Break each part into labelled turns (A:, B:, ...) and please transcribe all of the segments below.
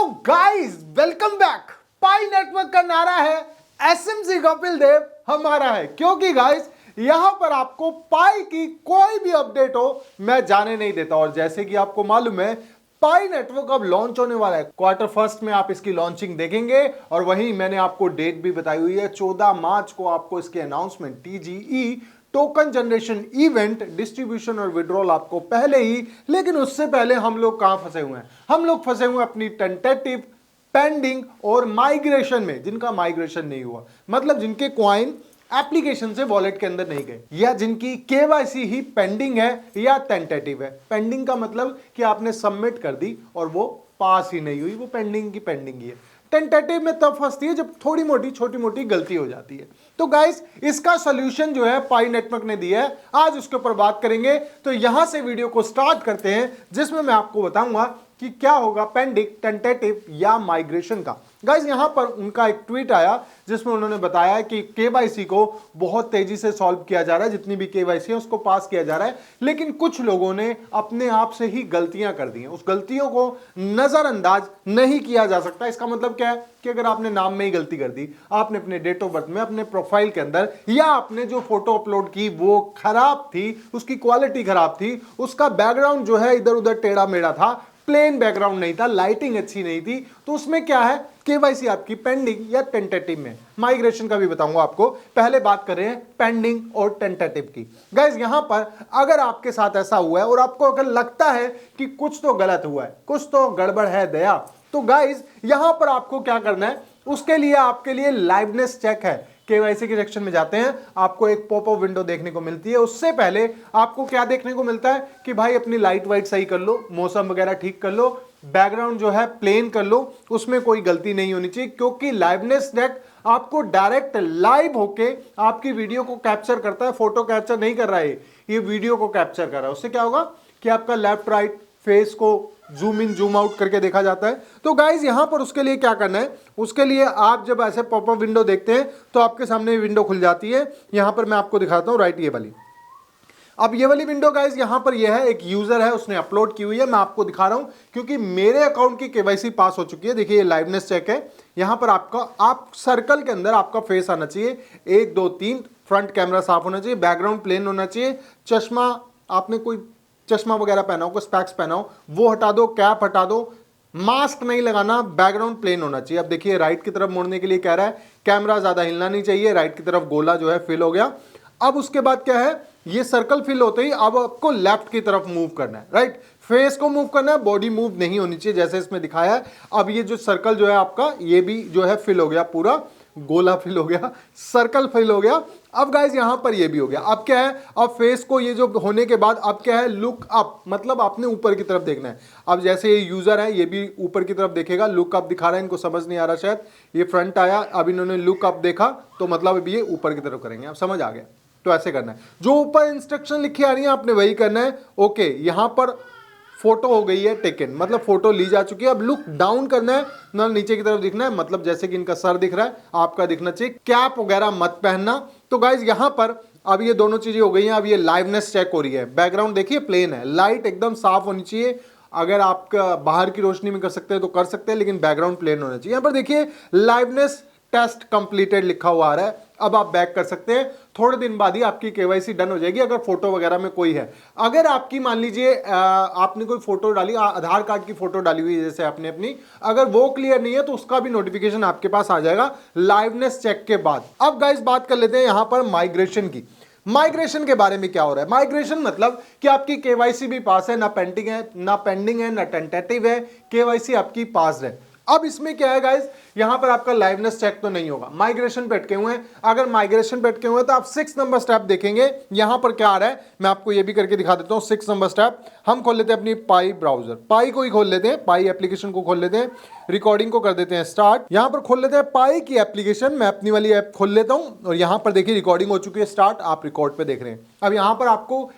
A: तो guys welcome back. पाई network का नारा है एसएमसी कपिल देव हमारा है, क्योंकि गाइस यहां पर आपको पाई की कोई भी अपडेट हो मैं जाने नहीं देता। और जैसे कि आपको मालूम है पाई नेटवर्क अब लॉन्च होने वाला है, क्वार्टर फर्स्ट में आप इसकी लॉन्चिंग देखेंगे। और वहीं मैंने आपको डेट भी बताई हुई है, 14 मार्च को आपको इसकी announcement TGE token generation event distribution और विड्रॉल आपको पहले ही। लेकिन उससे पहले हम लोग कहां फंसे हुए हैं? हम लोग फंसे हुए हैं अपनी टेंटेटिव, पेंडिंग और माइग्रेशन में। जिनका माइग्रेशन नहीं हुआ मतलब जिनके कॉइन एप्लीकेशन से वॉलेट के अंदर नहीं गए, या जिनकी केवाईसी ही पेंडिंग है या टेंटेटिव है। पेंडिंग का मतलब कि आपने सबमिट कर दी और वो पास ही नहीं हुई, वो पेंडिंग की पेंडिंग ही है। टेंटेटिव में तब फंसती है जब थोड़ी मोटी छोटी मोटी गलती हो जाती है। तो गाइस इसका सॉल्यूशन जो है पाई नेटवर्क ने दिया है, आज उसके ऊपर बात करेंगे। तो यहां से वीडियो को स्टार्ट करते हैं, जिसमें मैं आपको बताऊंगा कि क्या होगा पेंडिंग, टेंटेटिव या माइग्रेशन का। गाइस यहां पर उनका एक ट्वीट आया जिसमें उन्होंने बताया कि केवाईसी को बहुत तेजी से सॉल्व किया जा रहा है, जितनी भी केवाईसी है उसको पास किया जा रहा है। लेकिन कुछ लोगों ने अपने आप से ही गलतियां कर दी हैं, उस गलतियों को नजरअंदाज नहीं किया जा सकता। इसका मतलब क्या है कि अगर आपने नाम में ही गलती कर दी, आपने अपने डेट ऑफ बर्थ में, अपने प्रोफाइल के अंदर, या आपने जो फोटो अपलोड की वो खराब थी, उसकी क्वालिटी खराब थी, उसका बैकग्राउंड जो है इधर उधर टेढ़ा मेढ़ा था, प्लेन बैकग्राउंड नहीं था, लाइटिंग अच्छी नहीं थी, तो उसमें क्या है केवाईसी आपकी पेंडिंग या टेंटेटिव में। माइग्रेशन का भी बताऊंगा आपको। पहले बात कर रहे हैं पेंडिंग और टेंटेटिव की। गाइस यहां पर अगर आपके साथ ऐसा हुआ है और आपको अगर लगता है कि कुछ तो गलत हुआ है, कुछ तो गड़बड़ है दया, तो गाइस यहां पर आपको क्या करना है, उसके लिए आपके लिए लाइवनेस चेक है। केवाईसी के सेक्शन में जाते हैं, आपको एक पॉपअप विंडो देखने को मिलती है। उससे पहले आपको क्या देखने को मिलता है कि भाई अपनी लाइट वाइट सही कर लो, मौसम वगैरह ठीक कर लो, बैकग्राउंड जो है प्लेन कर लो, उसमें कोई गलती नहीं होनी चाहिए। क्योंकि लाइवनेस चेक आपको डायरेक्ट लाइव होके आपकी वीडियो को कैप्चर करता है, फोटो कैप्चर नहीं कर रहा है, ये वीडियो को कैप्चर कर रहा है। उससे क्या होगा कि आपका लेफ्ट राइट फेस को जूम इन जूम आउट करके देखा जाता है। तो गाइज यहां पर उसके लिए क्या करना है, उसके लिए आप जब ऐसे पॉपअप विंडो देखते हैं तो आपके सामने विंडो खुल जाती है। यहां पर मैं आपको दिखाता हूं, राइट ये वाली। अब ये वाली विंडो गाइज यहां पर ये है, एक यूजर है उसने अपलोड की हुई है, मैं आपको दिखा रहा हूं क्योंकि मेरे अकाउंट की केवाईसी पास हो चुकी है। देखिए ये लाइवनेस चेक है। यहां पर आप सर्कल के अंदर आपका फेस आना चाहिए, 1 2 3, फ्रंट कैमरा साफ होना चाहिए, बैकग्राउंड प्लेन होना चाहिए, चश्मा, आपने कोई चश्मा वगैरह पहना हो, कोई स्पेक्स पहना हो वो हटा दो, कैप हटा दो, मास्क नहीं लगाना, बैकग्राउंड प्लेन होना चाहिए। अब देखिए राइट की तरफ मुड़ने के लिए कह रहा है, कैमरा ज्यादा हिलना नहीं चाहिए, राइट की तरफ गोला जो है फिल हो गया। अब उसके बाद क्या है, ये सर्कल फिल होते ही अब आपको लेफ्ट की तरफ मूव करना है, राइट, फेस को मूव करना है, बॉडी मूव नहीं होनी चाहिए जैसे इसमें दिखाया है। अब ये जो सर्कल जो है आपका, ये भी जो है फिल हो गया, पूरा गोला फिल हो गया, सर्कल फिल हो गया। अब गाइज यहां पर ये भी हो गया। अब क्या है, अब फेस को ये जो होने के बाद अब क्या है, लुक अप, मतलब आपने ऊपर की तरफ देखना है। अब जैसे ये यूजर है ये भी ऊपर की तरफ देखेगा, लुक अप दिखा रहा है, इनको समझ नहीं आ रहा शायद, ये फ्रंट आया, अब इन्होंने लुक अप देखा तो मतलब अभी ये ऊपर की तरफ करेंगे। अब समझ आ गया, तो ऐसे करना है, जो ऊपर इंस्ट्रक्शन लिखी आ रही है आपने वही करना है। ओके, यहां पर फोटो हो गई है टेकन, मतलब फोटो ली जा चुकी है। अब लुक डाउन करना है ना, नीचे की तरफ दिखना है, मतलब जैसे कि इनका सर दिख रहा है आपका दिखना चाहिए, कैप वगैरह मत पहनना। तो गाइज यहां पर अब ये दोनों चीजें हो गई हैं। अब ये लाइवनेस चेक हो रही है, बैकग्राउंड देखिए प्लेन है, लाइट एकदम साफ होनी चाहिए। अगर आपका बाहर की रोशनी में कर सकते हैं तो कर सकते हैं, लेकिन बैकग्राउंड प्लेन होना चाहिए। यहां पर देखिए लाइवनेस टेस्ट कंप्लीटेड लिखा हुआ आ रहा है। अब आप बैक कर सकते हैं, थोड़े दिन बाद ही आपकी केवाईसी डन हो जाएगी। अगर फोटो वगैरह में कोई है, अगर आपकी मान लीजिए आपने कोई फोटो डाली, आधार कार्ड की फोटो डाली हुई है जैसे आपने अपनी, अगर वो क्लियर नहीं है तो उसका भी नोटिफिकेशन आपके पास आ जाएगा लाइवनेस चेक के बाद। अब गाइस बात कर लेते हैं यहां पर माइग्रेशन की। माइग्रेशन के बारे में क्या हो रहा है, माइग्रेशन मतलब कि आपकी केवाईसी भी पास है, ना पेंडिंग है, ना पेंडिंग है, ना टेंटेटिव है, केवाईसी आपकी पास है। अब इसमें क्या है गाइस, यहां पर आपका लाइवनेस चेक तो नहीं होगा, माइग्रेशन पे अटके हुए हैं। अगर माइग्रेशन पे अटके हुए हैं तो आप 6 नंबर स्टेप देखेंगे, यहां पर क्या आ रहा है मैं आपको ये भी करके दिखा देता हूं। 6 नंबर स्टेप, हम खोल लेते हैं अपनी पाई ब्राउजर, पाई को ही खोल लेते हैं, पाई एप्लीकेशन को खोल लेते हैं, रिकॉर्डिंग को कर देते हैं स्टार्ट। यहां पर खोल लेते हैं पाई की एप्लीकेशन, मैं अपनी वाली ऐप खोल लेता हूं और यहां पर देखिए रिकॉर्डिंग हो चुकी है स्टार्ट, आप रिकॉर्ड पे देख रहे हैं। अब यहां पर आपको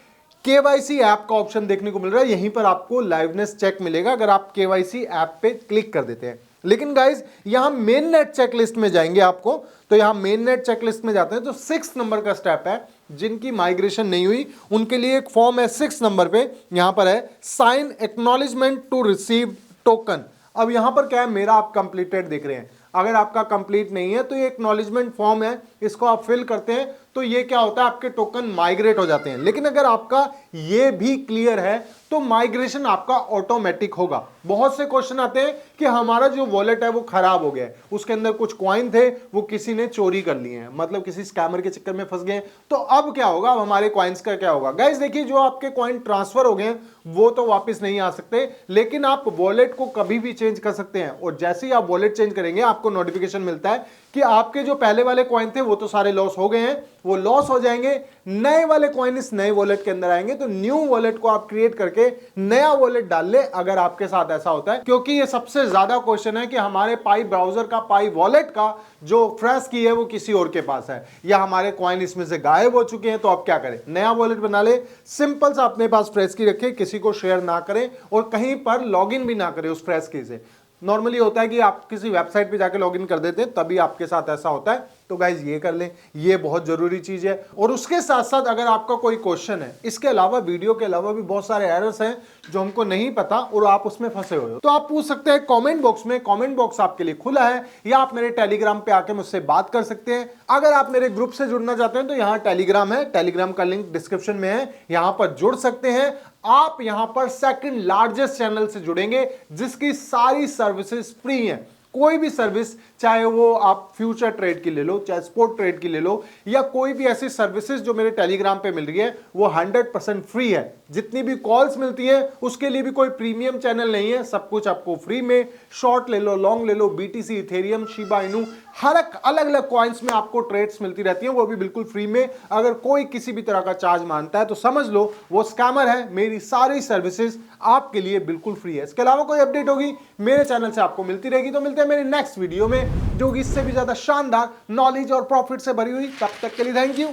A: केवाईसी ऐप का ऑप्शन देखने को मिल रहा है, यहीं पर आपको लाइवनेस चेक मिलेगा अगर आप केवाईसी ऐप पे क्लिक कर देते हैं। लेकिन गाइज यहां मेन नेट चेकलिस्ट में जाएंगे आपको, तो यहां मेन नेट चेकलिस्ट में जाते हैं तो 6 नंबर का स्टेप है, जिनकी माइग्रेशन नहीं हुई उनके लिए एक फॉर्म है 6 नंबर पे, यहां पर है sign acknowledgement to receive token. अब यहां पर क्या है, मेरा आप कंप्लीटेड देख रहे हैं। अगर आपका कंप्लीट नहीं है तो ये एक्नॉलेजमेंट फॉर्म है, इसको आप फिल करते हैं तो ये क्या होता है, आपके टोकन माइग्रेट हो जाते हैं। लेकिन अगर आपका ये भी क्लियर है तो माइग्रेशन आपका ऑटोमेटिक होगा। बहुत से क्वेश्चन आते हैं कि हमारा जो वॉलेट है वो खराब हो गया है, उसके अंदर कुछ कॉइन थे वो किसी ने चोरी कर लिए हैं, मतलब किसी स्कैमर के चक्कर में फंस गए, तो अब क्या होगा, अब हमारे कॉइन्स का क्या होगा। गाइस देखिए, जो आपके कॉइन ट्रांसफर हो गए वो तो वापस नहीं आ सकते, लेकिन आप वॉलेट को कभी भी चेंज कर सकते हैं। और जैसे ही आप वॉलेट चेंज करेंगे आपको नोटिफिकेशन मिलता है कि आपके जो पहले वाले कॉइन थे वो तो सारे लॉस हो गए हैं, वो लॉस हो जाएंगे, नए वाले कॉइन इस नए वॉलेट के अंदर आएंगे। तो न्यू वॉलेट को आप क्रिएट करके नया वॉलेट डाल ले, अगर आपके साथ ऐसा होता है। क्योंकि ये सबसे ज्यादा क्वेश्चन है कि हमारे पाई ब्राउजर का, पाई वॉलेट का जो फ्रेश की है वो किसी और के पास है, या हमारे कॉइन इसमें से गायब हो चुके हैं, तो आप क्या करें, नया वॉलेट बना ले। सिंपल सा अपने पास फ्रेश की रखें, किसी को शेयर ना करें और कहीं पर लॉगिन भी ना करें उस फ्रेश की से। नॉर्मली होता है कि आप किसी वेबसाइट पे जाके लॉगिन कर देते हैं, तभी आपके साथ ऐसा होता है। तो गाइज ये कर लें, ये बहुत जरूरी चीज है। और उसके साथ साथ अगर आपका कोई क्वेश्चन है, इसके अलावा वीडियो के अलावा भी बहुत सारे एरर्स हैं जो हमको नहीं पता और आप उसमें फंसे हुए हो, तो आप पूछ सकते हैं कमेंट बॉक्स में। कमेंट बॉक्स आपके लिए खुला है, या आप मेरे टेलीग्राम पे आके मुझसे बात कर सकते हैं। अगर आप मेरे ग्रुप से जुड़ना चाहते हैं तो यहाँ टेलीग्राम है, टेलीग्राम का लिंक डिस्क्रिप्शन में है, यहां पर जुड़ सकते हैं। आप यहां पर सेकंड लार्जेस्ट चैनल से जुड़ेंगे जिसकी सारी सर्विसेज फ्री हैं। कोई भी सर्विस, चाहे वो आप फ्यूचर ट्रेड की ले लो, चाहे स्पोर्ट ट्रेड की ले लो, या कोई भी ऐसी सर्विसेज जो मेरे टेलीग्राम पे मिल रही है, वो 100% फ्री है। जितनी भी कॉल्स मिलती है उसके लिए भी कोई प्रीमियम चैनल नहीं है, सब कुछ आपको फ्री में। शॉर्ट ले लो, लॉन्ग ले लो, बीटीसी, इथेरियम, शिबा इनू, हर एक अलग अलग कॉइन्स में आपको ट्रेड्स मिलती रहती हैं, वो भी बिल्कुल फ्री में। अगर कोई किसी भी तरह का चार्ज मानता है तो समझ लो वो स्कैमर है। मेरी सारी सर्विसेज आपके लिए बिल्कुल फ्री है। इसके अलावा कोई अपडेट होगी मेरे चैनल से आपको मिलती रहेगी। तो मिलते हैं मेरी नेक्स्ट वीडियो में, जो कि इससे भी ज्यादा शानदार नॉलेज और प्रॉफिट से भरी हुई। तब तक के लिए thank you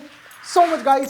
A: so much guys.